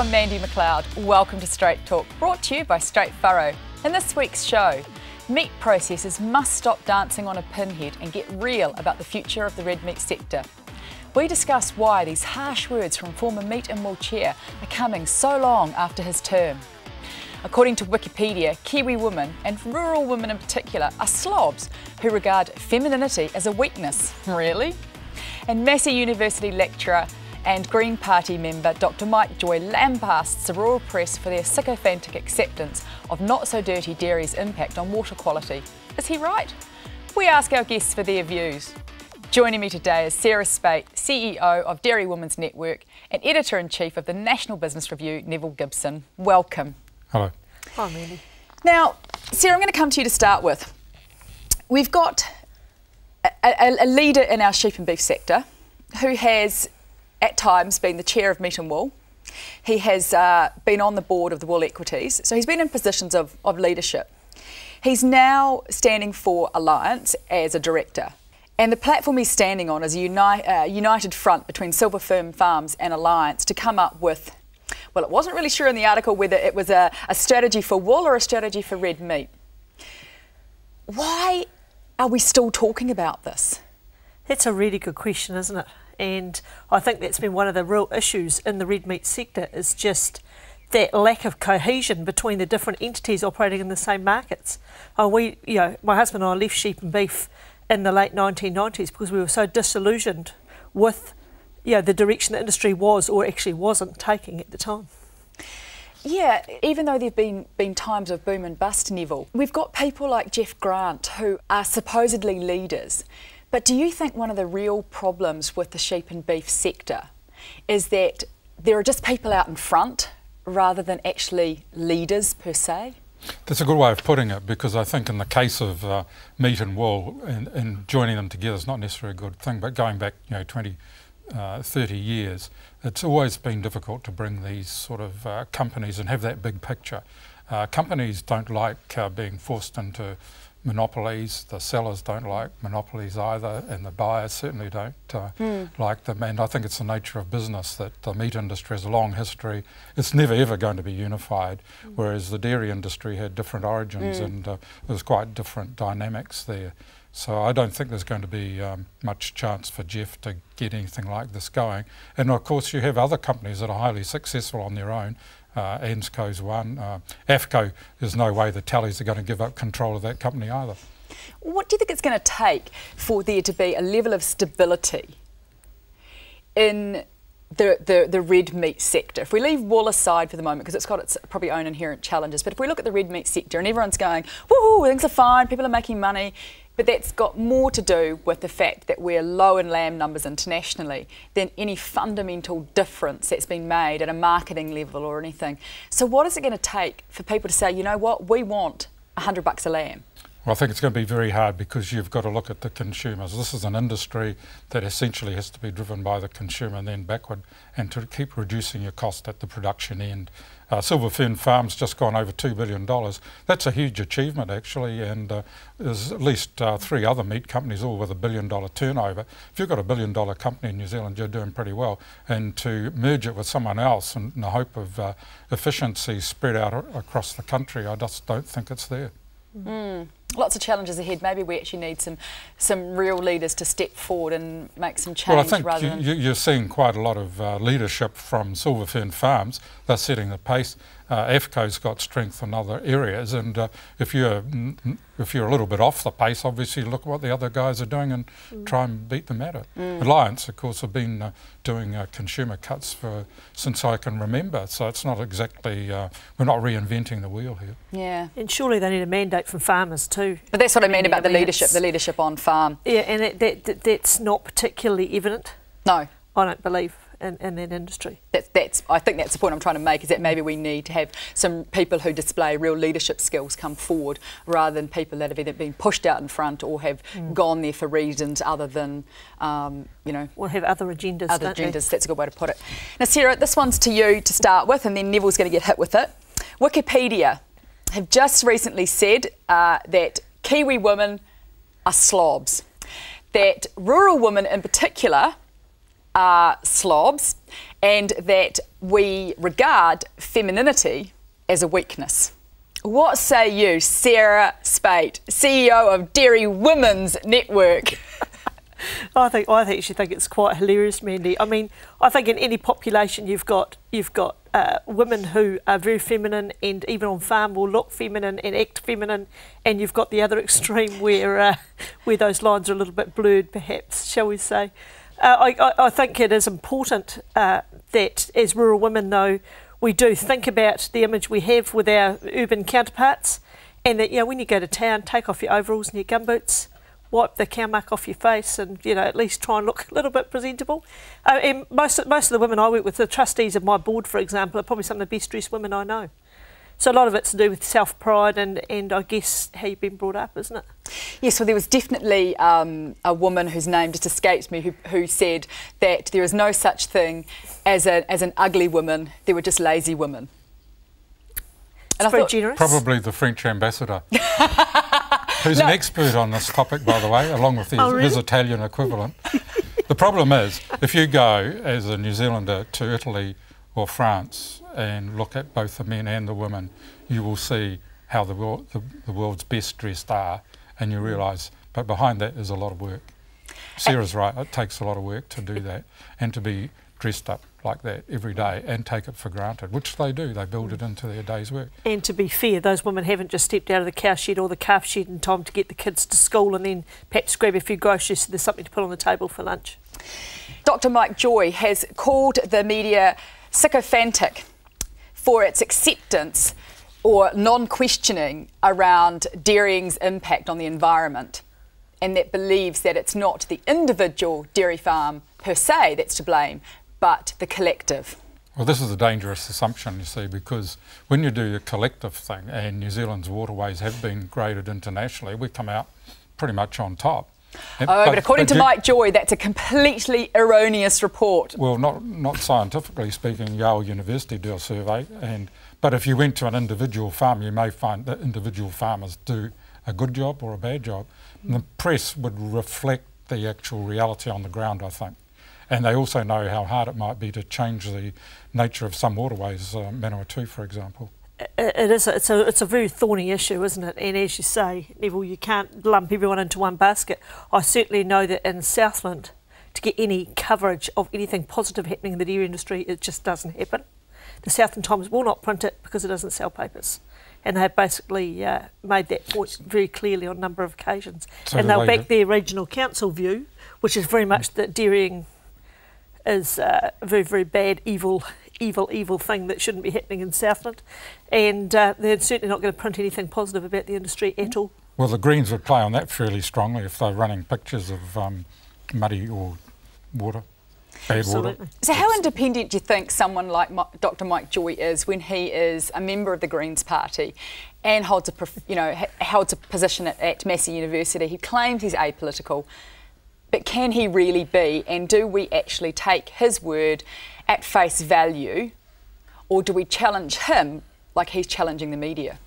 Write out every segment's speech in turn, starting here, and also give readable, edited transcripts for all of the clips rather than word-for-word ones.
I'm Mandi McLeod. Welcome to Straight Talk, brought to you by Straight Furrow. In this week's show, meat processors must stop dancing on a pinhead and get real about the future of the red meat sector. We discuss why these harsh words from former meat and wool chair are coming so long after his term. According to Wikipedia, Kiwi women, and rural women in particular, are slobs who regard femininity as a weakness. Really? And Massey University lecturer and Green Party member Dr Mike Joy lambasts the rural press for their sycophantic acceptance of not-so-dirty dairy's impact on water quality. Is he right? We ask our guests for their views. Joining me today is Sarah Speight, CEO of Dairy Women's Network and Editor-in-Chief of the National Business Review, Nevil Gibson. Welcome. Hello. Hi, Mandy. Now, Sarah, I'm going to come to you to start with. We've got a leader in our sheep and beef sector who has at times been the chair of meat and wool. He has been on the board of the Wool Equities, so he's been in positions of leadership. He's now standing for Alliance as a director, and the platform he's standing on is a united front between Silver Fern Farms and Alliance to come up with, well, it wasn't really sure in the article whether it was a strategy for wool or a strategy for red meat. Why are we still talking about this? That's a really good question, isn't it? And I think that's been one of the real issues in the red meat sector, is just that lack of cohesion between the different entities operating in the same markets. My husband and I left sheep and beef in the late 1990s because we were so disillusioned with the direction the industry was, or actually wasn't, taking at the time. Yeah, even though there have been times of boom and bust, Neville, we've got people like Jeff Grant who are supposedly leaders. But do you think one of the real problems with the sheep and beef sector is that there are just people out in front rather than actually leaders per se? That's a good way of putting it, because I think in the case of meat and wool, and joining them together is not necessarily a good thing, but going back 20, 30 years, it's always been difficult to bring these sort of companies and have that big picture. Companies don't like being forced into monopolies. The sellers don't like monopolies either, and the buyers certainly don't like them. And I think it's the nature of business that the meat industry has a long history. It's never ever going to be unified, whereas the dairy industry had different origins and there's quite different dynamics there. So I don't think there's going to be much chance for Jeff to get anything like this going. And of course you have other companies that are highly successful on their own. ANZCO's one. AFCO, there's no way the tallies are going to give up control of that company either. What do you think it's going to take for there to be a level of stability in the red meat sector? If we leave wool aside for the moment, because it's got its probably own inherent challenges, but if we look at the red meat sector and everyone's going, woohoo, things are fine, people are making money, but that's got more to do with the fact that we're low in lamb numbers internationally than any fundamental difference that's been made at a marketing level or anything. So what is it going to take for people to say, you know what, we want $100 a lamb? Well, I think it's going to be very hard, because you've got to look at the consumers. This is an industry that essentially has to be driven by the consumer and then backward, and to keep reducing your cost at the production end. Silver Fern Farms just gone over $2 billion. That's a huge achievement actually, and there's at least 3 other meat companies all with $1 billion turnover. If you've got a $1 billion company in New Zealand, you're doing pretty well. And to merge it with someone else in the hope of efficiency spread out across the country, I just don't think it's there. Lots of challenges ahead. Maybe we actually need some real leaders to step forward and make some change. Well, I think rather than you're seeing quite a lot of leadership from Silver Fern Farms. They're setting the pace. AFCO's got strength in other areas, and if you're a little bit off the pace, obviously look what the other guys are doing and try and beat them at it. Alliance, of course, have been doing consumer cuts since I can remember, so it's not exactly, we're not reinventing the wheel here. Yeah. And surely they need a mandate from farmers too. But that's what I mean about the leadership on farm. Yeah, and that's not particularly evident. No. I don't believe in that industry. I think that's the point I'm trying to make, is that maybe we need to have some people who display real leadership skills come forward, rather than people that have either been pushed out in front or have gone there for reasons other than, Or have other agendas. Other agendas, that's a good way to put it. Now, Sarah, this one's to you to start with, and then Neville's going to get hit with it. Wikipedia have just recently said that Kiwi women are slobs, that rural women in particular are slobs, and that we regard femininity as a weakness. What say you, Sarah Speight, CEO of Dairy Women's Network? I actually think it's quite hilarious, Mandy. I mean, I think in any population you've got women who are very feminine and even on farm will look feminine and act feminine, and you've got the other extreme where those lines are a little bit blurred, perhaps, shall we say. I think it is important that as rural women, though, we do think about the image we have with our urban counterparts, and that, when you go to town, take off your overalls and your gumboots, wipe the cow muck off your face, and at least try and look a little bit presentable. And most of the women I work with, the trustees of my board, for example, are probably some of the best dressed women I know. So a lot of it's to do with self-pride and I guess how you've been brought up, isn't it? Yes, well, there was definitely a woman whose name just escaped me who said that there is no such thing as an ugly woman, there were just lazy women. And it's very generous. Probably the French ambassador, who's an expert on this topic, by the way, along with his Italian equivalent. The problem is, if you go as a New Zealander to Italy or France and look at both the men and the women, you will see how the world's best dressed are, and you realise, but behind that is a lot of work. Sarah's right, it takes a lot of work to do that, and to be dressed up like that every day and take it for granted, which they do. They build it into their day's work. And to be fair, those women haven't just stepped out of the cow shed or the calf shed in time to get the kids to school and then perhaps grab a few groceries so there's something to put on the table for lunch. Dr. Mike Joy has called the media sycophantic for its acceptance or non-questioning around dairying's impact on the environment, and that believes that it's not the individual dairy farm per se that's to blame, but the collective. Well, this is a dangerous assumption, you see, because when you do the collective thing, and New Zealand's waterways have been graded internationally, we come out pretty much on top. But according to Mike Joy, that's a completely erroneous report. Well, not scientifically speaking. Yale University do a survey, but if you went to an individual farm, you may find that individual farmers do a good job or a bad job. And the press would reflect the actual reality on the ground, I think. And they also know how hard it might be to change the nature of some waterways, Manawatu, for example. It is. It's a very thorny issue, isn't it? And as you say, Neville, you can't lump everyone into one basket. I certainly know that in Southland, to get any coverage of anything positive happening in the dairy industry, it just doesn't happen. The Southland Times will not print it because it doesn't sell papers. And they have basically made that point very clearly on a number of occasions. So and they'll back their regional council view, which is very much that dairying is a very, very bad, evil thing that shouldn't be happening in Southland. And they're certainly not going to print anything positive about the industry at all. Well, the Greens would play on that fairly strongly if they're running pictures of muddy or water. Absolutely. Water. So how independent do you think someone like Dr. Mike Joy is when he is a member of the Greens Party and holds a position at Massey University? He claims he's apolitical, but can he really be? And do we actually take his word at face value, or do we challenge him like he's challenging the media?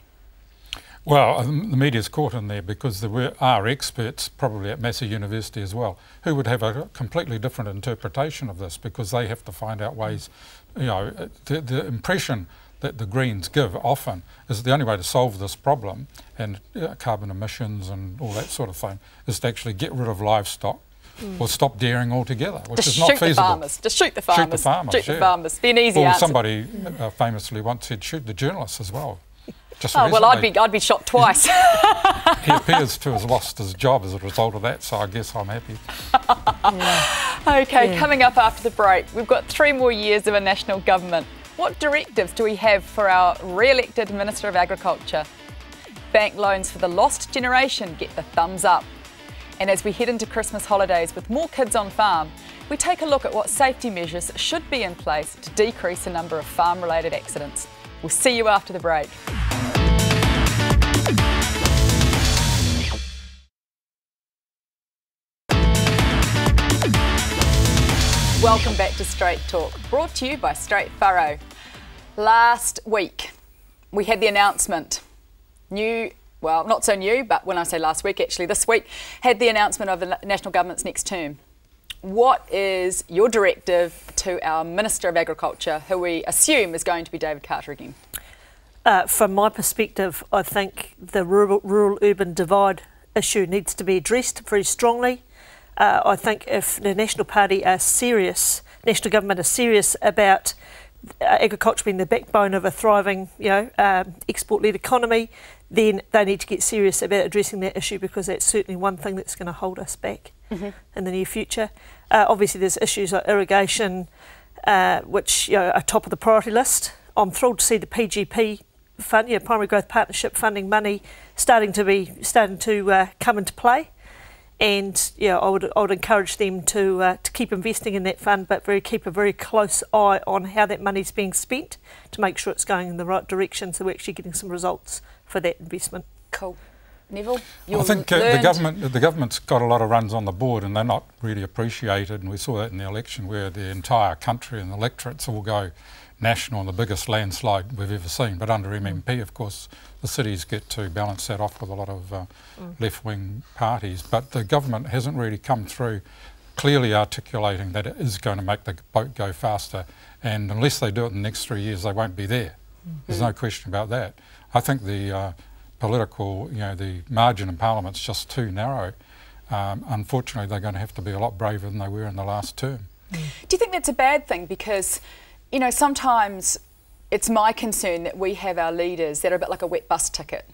Well, the media's caught in there because there are experts, probably at Massey University as well, who would have a completely different interpretation of this because they have to find out ways, the impression that the Greens give often is the only way to solve this problem and carbon emissions and all that sort of thing is to actually get rid of livestock or stop dairying altogether, which is not feasible. Just shoot the farmers. Shoot the farmers. Shoot the farmers. Be an easy answer. Somebody famously once said, shoot the journalists as well. Well, I'd be shot twice. He appears to have lost his job as a result of that, so I guess I'm happy. Okay, coming up after the break, we've got 3 more years of a national government. What directives do we have for our re-elected Minister of Agriculture? Bank loans for the lost generation get the thumbs up. And as we head into Christmas holidays with more kids on farm, we take a look at what safety measures should be in place to decrease the number of farm-related accidents. We'll see you after the break. Welcome back to Straight Talk, brought to you by Straight Furrow. Last week, we had the announcement, well, not so new, but when I say last week, actually this week, had the announcement of the National Government's next term. what is your directive to our Minister of Agriculture, who we assume is going to be David Carter again? From my perspective, I think the rural-urban divide issue needs to be addressed very strongly. I think if the National Party are serious, national government are serious about agriculture being the backbone of a thriving, export-led economy, then they need to get serious about addressing that issue, because that's certainly one thing that's going to hold us back in the near future. Obviously, there's issues like irrigation, which are top of the priority list. I'm thrilled to see the PGP fund, Primary Growth Partnership funding money starting to come into play. And I would encourage them to keep investing in that fund, but keep a very close eye on how that money's being spent to make sure it's going in the right direction, so we're actually getting some results for that investment. Cool. Neville, I think the government's got a lot of runs on the board, and they're not really appreciated. And we saw that in the election, where the entire country and the electorates all go national, and the biggest landslide we've ever seen. But under MMP, of course, the cities get to balance that off with a lot of left-wing parties. But the government hasn't really come through clearly articulating that it is going to make the boat go faster. And unless they do it in the next 3 years, they won't be there. There's no question about that. I think the political, the margin in Parliament's just too narrow. Unfortunately, they're going to have to be a lot braver than they were in the last term. Do you think that's a bad thing? Because, sometimes it's my concern that we have our leaders that are a bit like a wet bus ticket.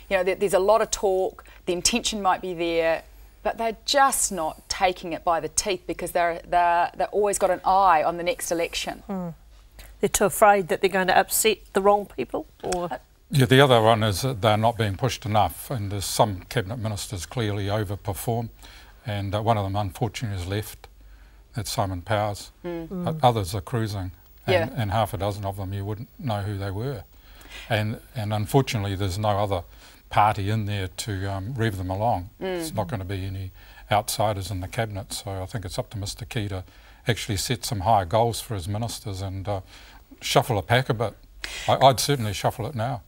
There's a lot of talk, the intention might be there, but they're just not taking it by the teeth, because they're always got an eye on the next election. They're too afraid that they're going to upset the wrong people? Yeah, the other one is that they're not being pushed enough, and there's some cabinet ministers clearly overperform, and one of them unfortunately has left. That's Simon Powers. Others are cruising, and half a dozen of them you wouldn't know who they were. And unfortunately there's no other party in there to rev them along. It's not going to be any outsiders in the cabinet, so I think it's up to Mr Key to actually set some higher goals for his ministers and shuffle a pack a bit. I'd certainly shuffle it now.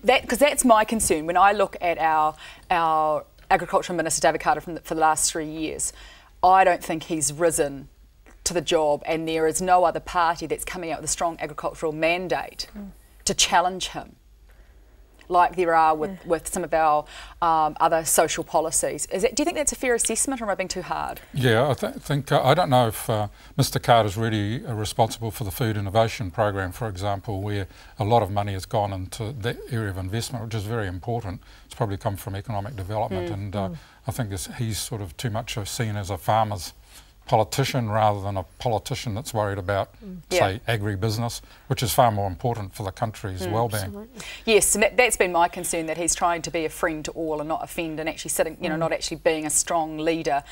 Because that's my concern when I look at our Agricultural Minister David Carter for the last 3 years. I don't think he's risen to the job, and there is no other party that's coming out with a strong agricultural mandate to challenge him, like there are with some of our other social policies. Do you think that's a fair assessment, or am I being too hard? Yeah, I think I don't know if Mr Carter's really responsible for the Food Innovation Program, for example, where a lot of money has gone into that area of investment, which is very important. It's probably come from economic development, and I think he's sort of too much seen as a farmer's politician rather than a politician that's worried about, say, agribusiness, which is far more important for the country's well-being. Absolutely. Yes, and that's been my concern, that he's trying to be a friend to all and not offend, and actually sitting, not actually being a strong leader.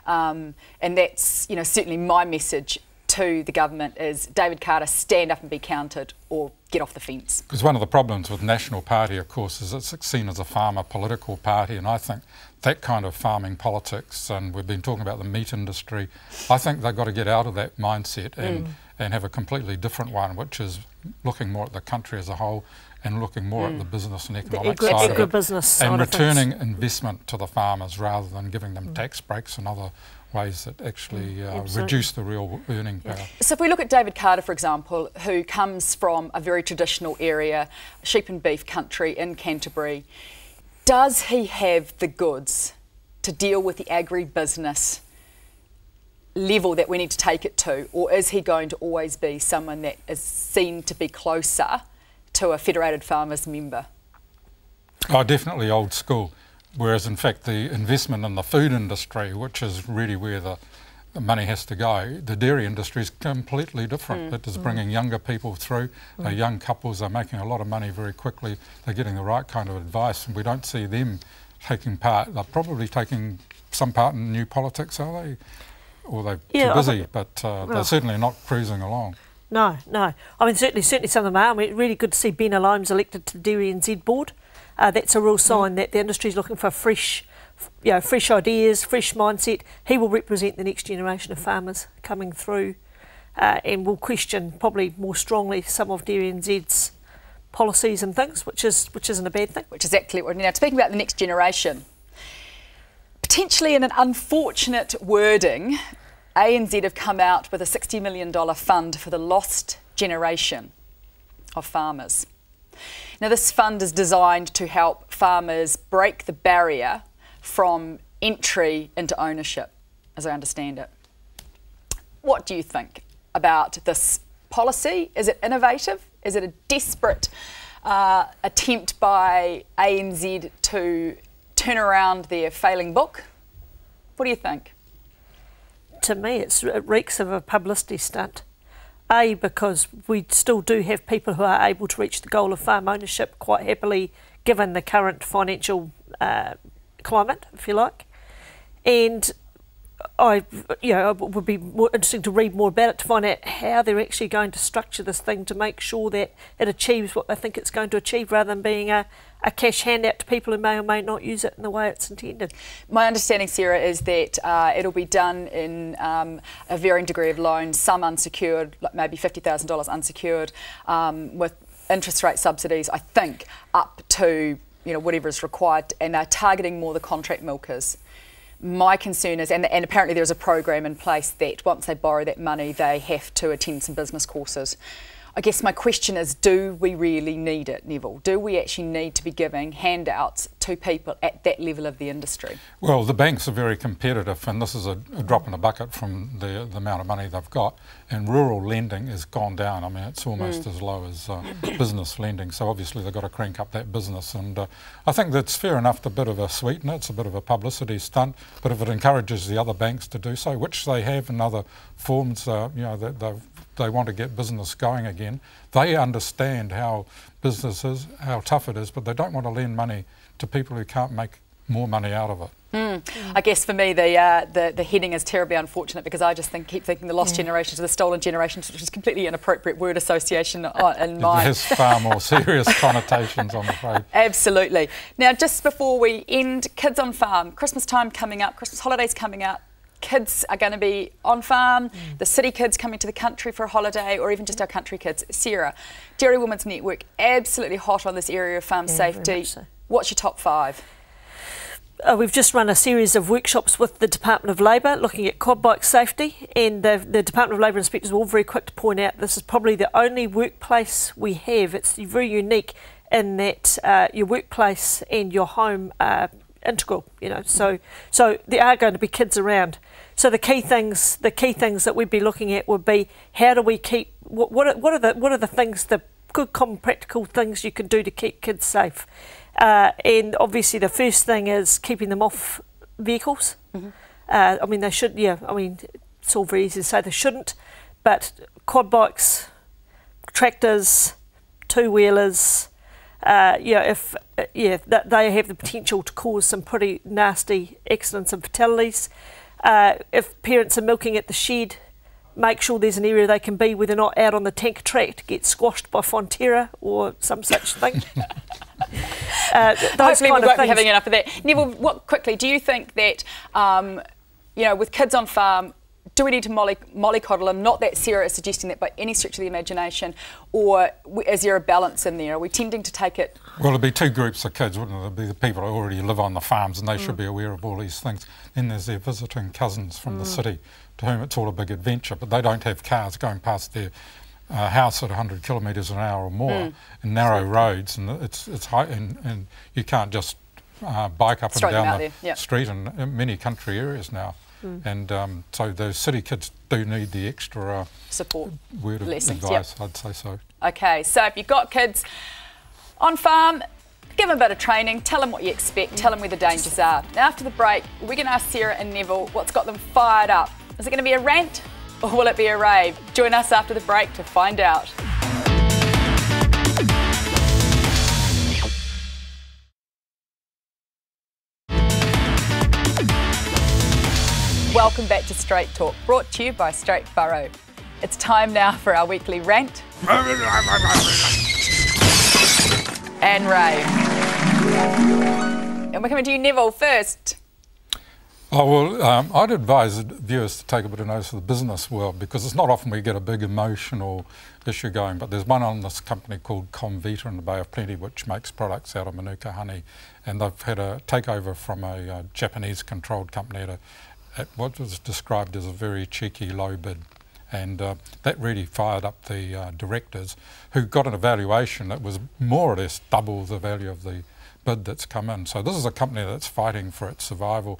And that's, certainly my message to the government is, David Carter, stand up and be counted, or get off the fence. Because one of the problems with National Party, of course, is it's seen as a farmer political party, and I think that kind of farming politics, and we've been talking about the meat industry, I think they've got to get out of that mindset and have a completely different one, which is looking more at the country as a whole and looking more at the business and economic side of it, and returning investment to the farmers rather than giving them tax breaks and other ways that actually reduce the real earning power. So if we look at David Carter, for example, who comes from a very traditional area, sheep and beef country in Canterbury, does he have the goods to deal with the agri-business level that we need to take it to, or is he going to always be someone that is seen to be closer to a Federated Farmers member? Oh, definitely old school. Whereas in fact the investment in the food industry, which is really where the money has to go, the dairy industry is completely different. It is bringing younger people through. Young couples are making a lot of money very quickly. They're getting the right kind of advice, and we don't see them taking part. They're probably taking some part in new politics, are they? Or they're too busy, but they're certainly not cruising along. No. I mean, certainly some of them are. I mean, really good to see Ben Alomes elected to the Dairy NZ board. That's a real sign that the industry is looking for fresh ideas, fresh mindset. He will represent the next generation of farmers coming through, and will question probably more strongly some of Dairy NZ's policies and things, which isn't a bad thing. Which is exactly what. Now, speaking about the next generation, potentially in an unfortunate wording, ANZ have come out with a $60 million fund for the lost generation of farmers. Now, this fund is designed to help farmers break the barrier from entry into ownership, as I understand it. What do you think about this policy? Is it innovative? Is it a desperate attempt by ANZ to turn around their failing book? What do you think? To me, it reeks of a publicity stunt. A, because we still do have people who are able to reach the goal of farm ownership quite happily, given the current financial climate, if you like. And it would be more interesting to read more about it, to find out how they're actually going to structure this thing to make sure that it achieves what they think it's going to achieve, rather than being a cash handout to people who may or may not use it in the way it's intended. My understanding, Sarah, is that it'll be done in a varying degree of loans, some unsecured, like maybe $50,000 unsecured, with interest rate subsidies, I think, up to whatever is required, and they're targeting more the contract milkers. My concern is, and apparently there's a program in place that once they borrow that money, they have to attend some business courses. I guess my question is, do we really need it, Neville? Do we actually need to be giving handouts to people at that level of the industry? Well, the banks are very competitive, and this is a drop in a bucket from the amount of money they've got. And rural lending has gone down. I mean, it's almost as low as business lending. So obviously they've got to crank up that business. And I think that's fair enough, a bit of a sweetener. It's a bit of a publicity stunt. But if it encourages the other banks to do so, which they have in other forms, they want to get business going again. They understand how business is, how tough it is, but they don't want to lend money to people who can't make more money out of it. I guess for me the heading is terribly unfortunate, because I just keep thinking the lost generations or the stolen generations, which is completely inappropriate word association in mind. It has far more serious connotations, I'm afraid. Absolutely. Now, just before we end, kids on farm, Christmas time coming up, Christmas holidays coming up. Kids are going to be on farm, the city kids coming to the country for a holiday, or even just our country kids. Sarah, Dairy Women's Network, absolutely hot on this area of farm safety. So. What's your top 5? We've just run a series of workshops with the Department of Labour looking at quad bike safety, and the Department of Labour inspectors were all very quick to point out this is probably the only workplace we have. It's very unique in that your workplace and your home are integral, so there are going to be kids around. So the key things that we'd be looking at would be, how do we keep, what are the things, the good common practical things you can do to keep kids safe? And obviously the first thing is keeping them off vehicles. I mean, they should, it's all very easy to say they shouldn't, but quad bikes, tractors, two-wheelers, they have the potential to cause some pretty nasty accidents and fatalities. If parents are milking at the shed, make sure there's an area they can be where they're not out on the tanker track to get squashed by Fonterra or some such thing. Hopefully we won't be having enough of that. Neville, quickly, do you think that, with kids on farm, do we need to mollycoddle them? Not that Sarah is suggesting that by any stretch of the imagination, or is there a balance in there? Are we tending to take it? Well, it'd be two groups of kids, wouldn't it? It'd be the people who already live on the farms, and they should be aware of all these things. Then there's their visiting cousins from the city, to whom it's all a big adventure, but they don't have cars going past their house at 100 kilometres an hour or more in narrow roads, and it's high, and you can't just bike up and down the street in many country areas now. And so those city kids do need the extra support, word of lessons, advice, I'd say so. Okay, so if you've got kids on farm, give them a bit of training, tell them what you expect, tell them where the dangers are. Now, after the break, we're going to ask Sarah and Neville what's got them fired up. Is it going to be a rant, or will it be a rave? Join us after the break to find out. Welcome back to Straight Talk, brought to you by Straight Furrow. It's time now for our weekly rant and rave. And we're coming to you, Neville, first. Oh, well, I'd advise viewers to take a bit of notice of the business world, because it's not often we get a big emotional issue going, but there's one on this company called Comvita in the Bay of Plenty, which makes products out of Manuka honey, and they've had a takeover from a Japanese-controlled company at at what was described as a very cheeky low bid. And that really fired up the directors, who got an evaluation that was more or less double the value of the bid that's come in. So this is a company that's fighting for its survival.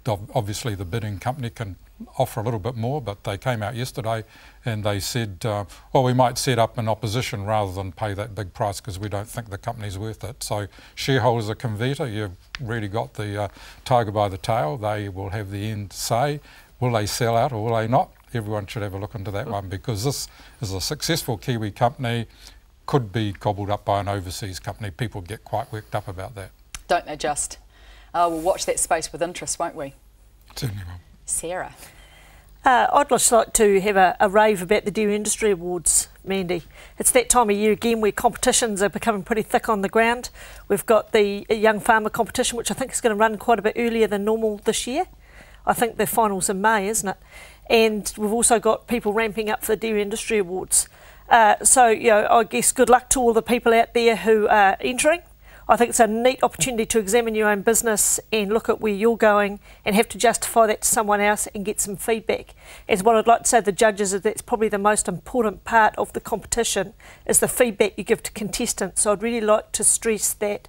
Obviously the bidding company can offer a little bit more, but they came out yesterday and they said, well, we might set up an opposition rather than pay that big price because we don't think the company's worth it. So shareholders are converter. You've really got the tiger by the tail. They will have the end say. Will they sell out or will they not? Everyone should have a look into that one, because this is a successful Kiwi company, could be gobbled up by an overseas company. People get quite worked up about that. Don't they just? We'll watch that space with interest, won't we? Certainly will. Sarah. I'd just like to have a rave about the Dairy Industry Awards, Mandy. It's that time of year again where competitions are becoming pretty thick on the ground. We've got the Young Farmer competition, which I think is going to run quite a bit earlier than normal this year. I think the final's in May, isn't it? And we've also got people ramping up for the Dairy Industry Awards. So, you know, I guess good luck to all the people out there who are entering. I think it's a neat opportunity to examine your own business and look at where you're going and have to justify that to someone else and get some feedback. As what I'd like to say to the judges is that's probably the most important part of the competition, is the feedback you give to contestants. So I'd really like to stress that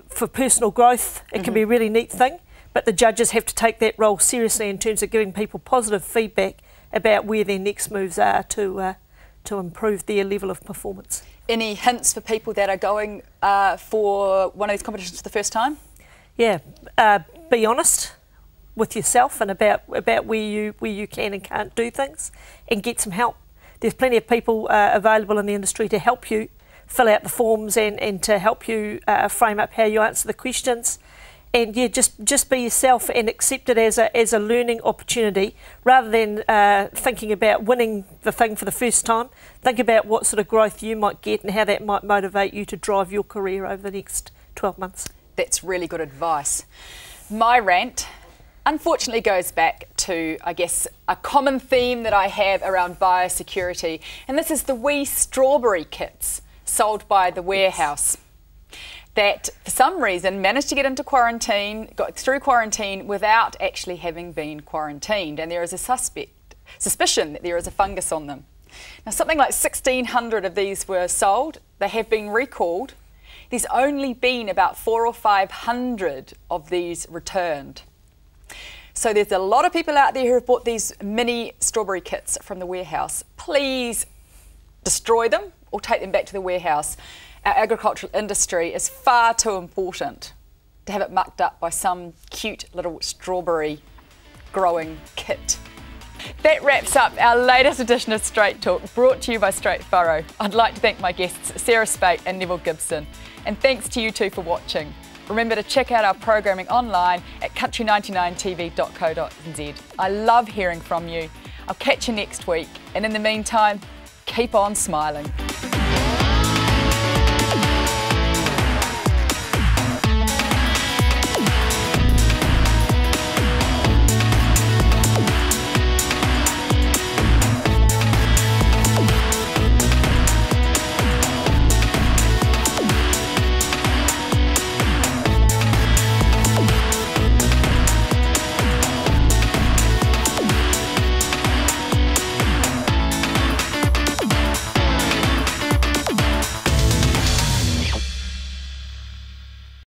for personal growth, it can be a really neat thing, but the judges have to take that role seriously in terms of giving people positive feedback about where their next moves are to improve their level of performance. Any hints for people that are going for one of these competitions for the first time? Yeah, be honest with yourself and about where you can and can't do things, and get some help. There's plenty of people available in the industry to help you fill out the forms and to help you frame up how you answer the questions. And yeah, just be yourself and accept it as a learning opportunity, rather than thinking about winning the thing for the first time. Think about what sort of growth you might get and how that might motivate you to drive your career over the next 12 months. That's really good advice. My rant unfortunately goes back to, I guess, a common theme that I have around biosecurity, and this is the wee strawberry kits sold by the warehouse that for some reason managed to get into quarantine, got through quarantine without actually having been quarantined, and there is a suspicion that there is a fungus on them. Now, something like 1,600 of these were sold. They have been recalled. There's only been about 400 or 500 of these returned. So there's a lot of people out there who have bought these mini strawberry kits from the warehouse. Please destroy them or take them back to the warehouse. Our agricultural industry is far too important to have it mucked up by some cute little strawberry growing kit. That wraps up our latest edition of Straight Talk, brought to you by Straight Furrow. I'd like to thank my guests, Sarah Speight and Nevil Gibson. And thanks to you too for watching. Remember to check out our programming online at country99tv.co.nz. I love hearing from you. I'll catch you next week. And in the meantime, keep on smiling.